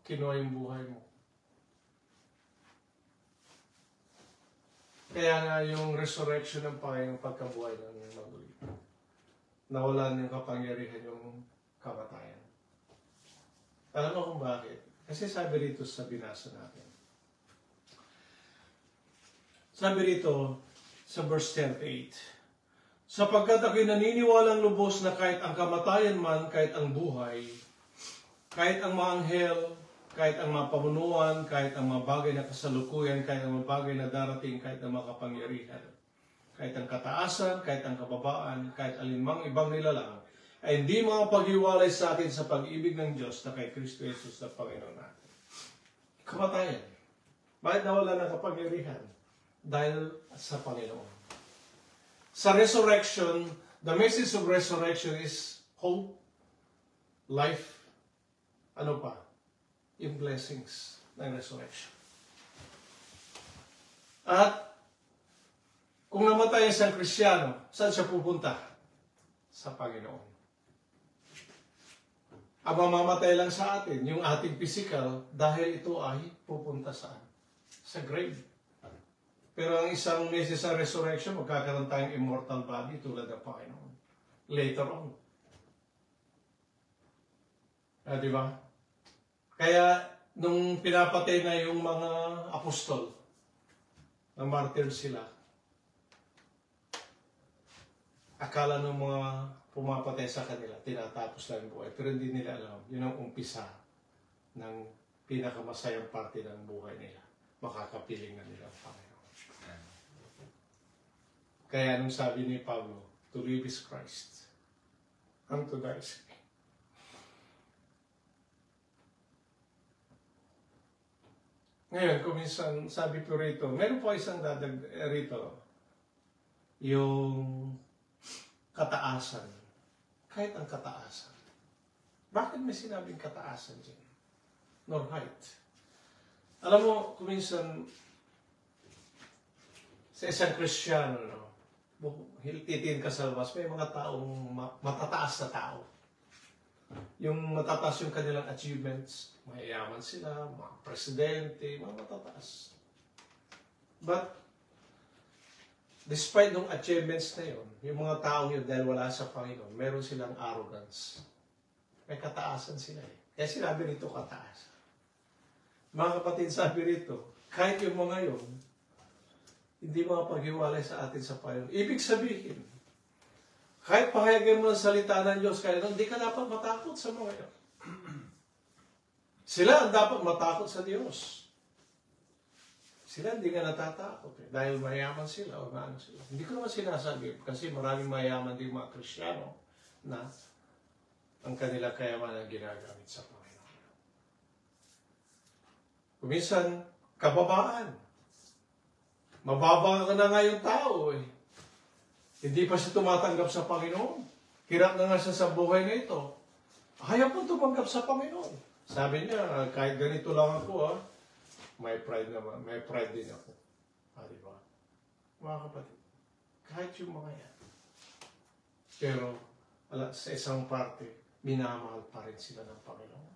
B: kinuha yung buhay mo. Kaya nga yung resurrection ng Panginoon pagkabuhay ng maguli. Nawala ng kapangyarihan yung kamatayan. Alam mo kung bakit? Kasi sabi rito sa binasa natin. Sabi rito sa verse 10:8. Sapagkat ako'y naniniwalang lubos na kahit ang kamatayan man, kahit ang buhay, kahit ang mga anghel, kahit ang mga pamunuan, kahit ang mga bagay na kasalukuyan, kahit ang mga bagay na darating, kahit ang mga kapangyarihan, kahit ang kataasan, kahit ang kababaan, kahit alinmang ibang nilalang, ay hindi makapaghiwalay sa atin sa pag-ibig ng Diyos na kay Kristo Jesus na Panginoon natin. Kamatayan. Bakit nawala ng kapangyarihan? Dahil sa Panginoon. Sa resurrection, the message of resurrection is hope, life, ano pa? Yung blessings ng resurrection. At kung namatay isang Kristiyano, saan siya pupunta? Sa Panginoon. Ang mamamatay lang sa atin, yung ating physical, dahil ito ay pupunta saan? Sa grave. Pero ang isang message sa resurrection, magkakaroon tayong immortal body tulad ng Panginoon. Later on. Di ba? Kaya, nung pinapatay na yung mga apostol, na martyr sila, akala ng mga pumapatay sa kanila, tinatapos lang yung buhay. Pero hindi nila alam, yun ang umpisa ng pinakamasayang parte ng buhay nila. Makakapiling na nila ang Panginoon. Kaya nung sabi ni Pablo, to live is Christ, unto thy sake. Ngayon, kung minsan sabi ko rito, meron po isang dadag rito, yung kataasan. Kahit ang kataasan. Bakit may sinabing kataasan dyan? Nor height. Alam mo, kung minsan, sa isang Kristiyano, no, titiin ka sa labas, may mga taong matataas na tao. Yung matataas yung kanilang achievements, mayayaman sila, mga presidente, mga matataas. But, despite ng achievements na yun, yung mga taong yun, dahil wala sa Panginoon, meron silang arrogance. May kataasan sila eh. Kaya sinabi rito kataasan. Mga kapatid, sabi rito, kahit yung mga yun, hindi makapaghiwalay sa atin sa Panginoon. Ibig sabihin, kahit pahayagan mo ng salita ng Diyos, kaya hindi ka dapat matakot sa mga yun. Sila ang dapat matakot sa Diyos. Sila hindi nga natatakot eh, dahil mayaman sila o maano sila. Hindi ko naman sinasabi kasi maraming mayaman din mga Kristiyano na ang kanila kayamanan ginagamit sa Panginoon. Kuminsan, kababaan. Mababa ka na nga yung tao eh. Hindi pa siya tumatanggap sa Panginoon. Hirap na nga siya sa buhay na ito. Ayaw po tumanggap sa Panginoon. Sabi niya, kahit ganito lang ako may pride naman. May pride din ako. Diba? Mga kapatid, kahit yung mga yan. Pero, sa isang parte, minamahal pa rin sila ng Panginoon.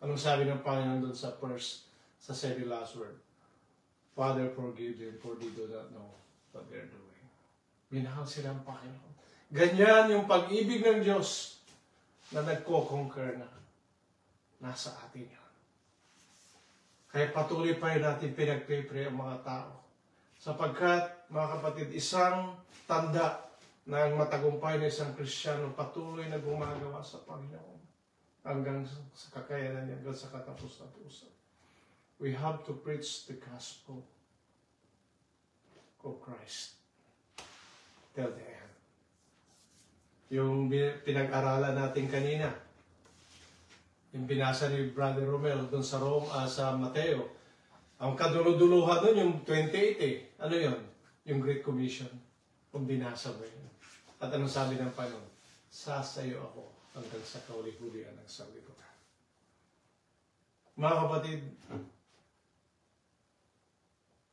B: Anong sabi ng Panginoon doon sa sa very last word? Father, forgive them, for they do not know what they're doing. Minahal sila ng Panginoon. Ganyan yung pag-ibig ng Diyos na nagko-conquer na. Nasa atin yan. Kaya patuloy pa rin natin pinagpipray ang mga tao. Sapagkat, mga kapatid, isang tanda na ang matagumpay ng isang Kristiyano patuloy na gumagawa sa Panginoon hanggang sa kakayanan niya, hanggang sa katapos-tapusan. We have to preach the gospel of Christ till the end. Yung pinag-aralan natin kanina, yung binasa ni Brother Romel doon sa Mateo, ang kaduluduluhan doon yung 28 eh. Ano yun? Yung Great Commission. Kung binasa mo yun. At anong sabi ng Panginoon? Sasayo ako hanggang sa kauli-hulihan ng sanglibutan. Mga kapatid,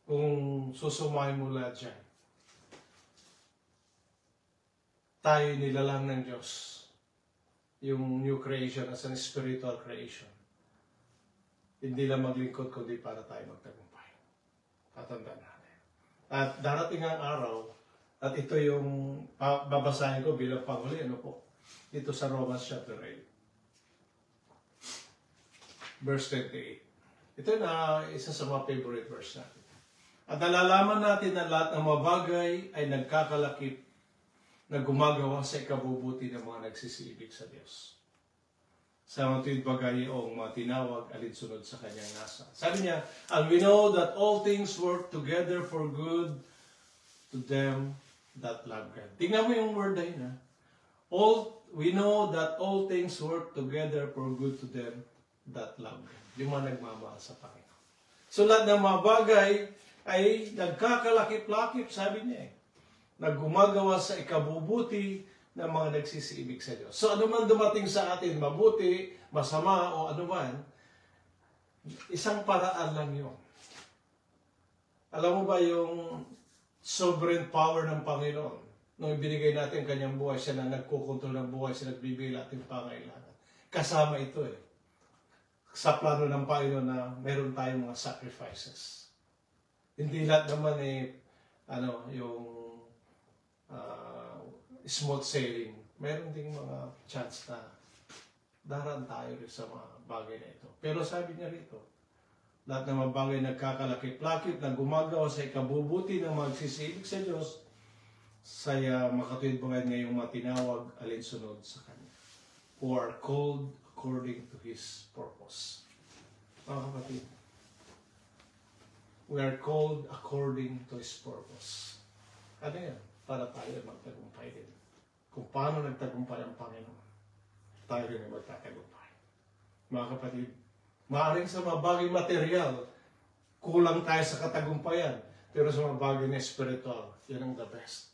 B: kung susumahin mo lahat dyan, tayo nilalang ng Diyos. Yung new creation as an spiritual creation. Hindi lang maglingkod kundi para tayo magtagumpay. Tatandaan natin. At darating ang araw, at ito yung babasahin ko bilang panghuli, ano po? Dito sa Romans chapter 8. Verse 28. Ito na isa sa mga favorite verse natin. At nalalaman natin na lahat ng mga bagay ay nagkakalakip na gumagawa sa ikabubuti ng mga nagsisibig sa Diyos. Sa mga tuwid bagay o mga tinawag alinsunod sa kanyang nasa. Sabi niya, and we know that all things work together for good to them that love God. Tingnan mo yung word na yun. We know that all things work together for good to them that love God. Yung mga nagmamahal sa Panginoon. So lahat ng mga bagay ay nagkakalakip-lakip, sabi niya eh. Naggumagawa sa ikabubuti ng mga nagsisiibig sa Diyos. So ano man dumating sa atin, mabuti, masama, o ano man, isang paraan lang yun. Alam mo ba yung sovereign power ng Panginoon? Nung ibinigay natin ang kanyang buhay, siya na nagkukontrol ng buhay, siya nagbibigay natin pangailangan. Kasama ito eh. Sa plano ng Panginoon na meron tayong mga sacrifices. Hindi lahat naman yung smooth sailing. Meron ding mga chance na daraan tayo rin sa mga bagay na ito. Pero sabi niya rito, lahat ng mga bagay nagkakalakip-lakip na gumagawa sa ikabubuti ng magsisibig sa Diyos, saya makatuwid ba ngayong matinawag alinsunod sa Kanya, who are called according to His purpose. Mga kapatid, we are called according to His purpose. Ano yan? Para tayo magtagumpay din. Kung paano nagtagumpay ang Panginoon. tayo rin ay magtatagumpay. Mga kapatid, maaaring sa mga bagay material, kulang tayo sa katagumpayan. Pero sa mga bagay na spiritual, yan ang the best.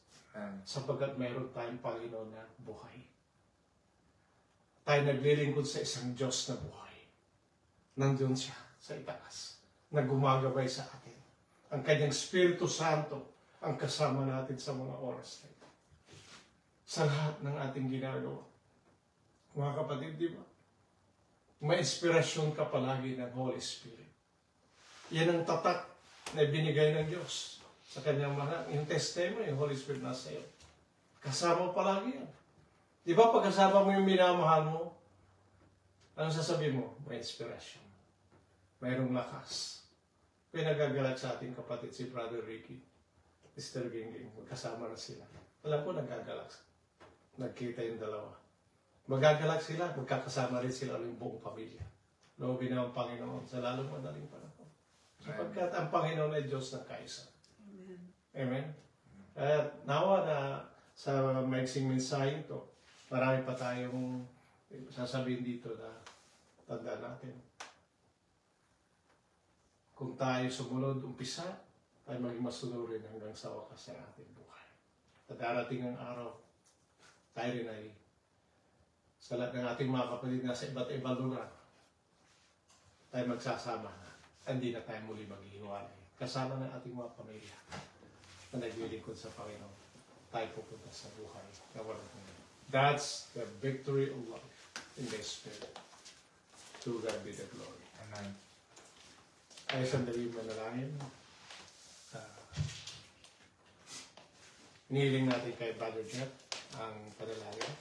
B: Sapagkat mayroon tayong Panginoon na buhay. Tayo naglilingkod sa isang Diyos na buhay. Nandun siya sa itaas, na gumagabay sa atin. Ang kanyang Espiritu Santo ang kasama natin sa mga oras na ito. Sa lahat ng ating ginagawa. Mga kapatid, di ba? May inspirasyon ka palagi ng Holy Spirit. Yan ang tatak na binigay ng Diyos sa kanyang mga. Yung testimony, yung Holy Spirit nasa iyo. Kasama palagi yan. Di ba pag kasama mo yung minamahal mo, anong sasabihin mo? May inspirasyon. Mayroong lakas. Pinagagalat sa ating kapatid si Brother Ricky, Mr. Gingging, magkasama na sila. Alam ko nagagalak. Nagkita yung dalawa. Magagalak sila, magkakasama rin sila yung buong pamilya. Loobin na ang Panginoon sa lalong madaling panahon. Sapagkat ang Panginoon ay Diyos ng kaisa.
C: Amen.
B: Amen? At nawa na sa maiksing mensahe ito, marami pa tayong sasabihin dito na tanda natin. Kung tayo sumunod umpisa, tayo maging masunurin hanggang sa wakas ng ating buhay. At darating ang araw, tayo rin ay sa lahat ng ating mga kapatid na sa iba't ibang lugar, tayo magsasama na. Hindi na tayo muli maghihiwalay. Kasama ng ating mga pamilya na naglilingkod sa Panginoon. Tayo pupunta sa buhay na walang hanggan. That's the victory of life in the Spirit. To God be the glory.
A: Amen.
B: Ay sandali manalangin. Nihiling natin kay Brother Jeff ang panalangin.